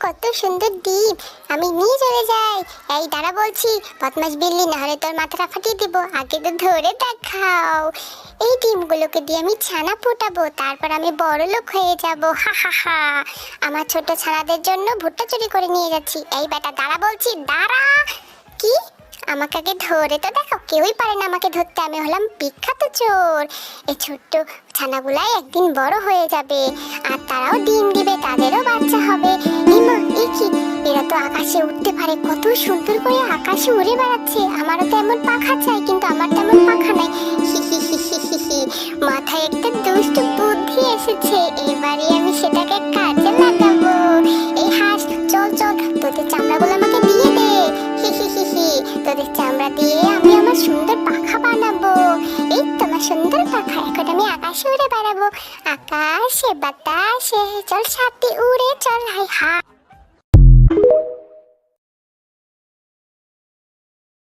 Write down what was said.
কত সুন্দর ডিম, আমি নিয়ে চলে যাই। এই দাঁড়া বলছি, বদমাস বিল্লি, না হলে তোর মাথাটা ফাটিয়ে দিব। আগে তো ধরে দেখাও। এই ডিমগুলোকে দিয়ে আমি ছানা ফোটাবো, তারপর আমি বড় লোক হয়ে যাব। হা হা হা। আমার ছোট ছানাদের জন্য ভুট্টা চুরি করে নিয়ে যাচ্ছি। এই বেটা দাঁড়া বলছি, দাঁড়া। কি? আমাকে আগে ধরে তো দেখো, কেউই পারে না আমাকে ধরতে। আমি হলাম বিখ্যাত চোর। এই ছোট্ট ছানাগুলাই একদিন বড় হয়ে যাবে, আর তারাও ডিম দিবে, তাদেরও বাচ্চা হবে। ইমা, এ কি? এরা তো আকাশে উঠতে পারে, কত সুন্দর করে আকাশে উড়ে বেড়াচ্ছে। আমারও তো এমন পাখা চাই, কিন্তু আমার তেমন পাখা নাই। হি হি হি হি হি হি। মাথায় একটা দুষ্ট বুদ্ধি এসেছে, এবারে আমি সেটাকে কাজে লাগাবো। এই হাঁস, চল চল, তোদের চামড়াগুলো আমাকে দিয়ে দে। হি হি হি হি। তোদের চামড়া দিয়ে আমি আমার সুন্দর পাখা বানাবো। এই তোমার সুন্দর পাখা, এখন আমি আকাশে উড়ে বেড়াবো। আকাশে বাতাসে চল, সাথে উড়ে চল, হাই হা।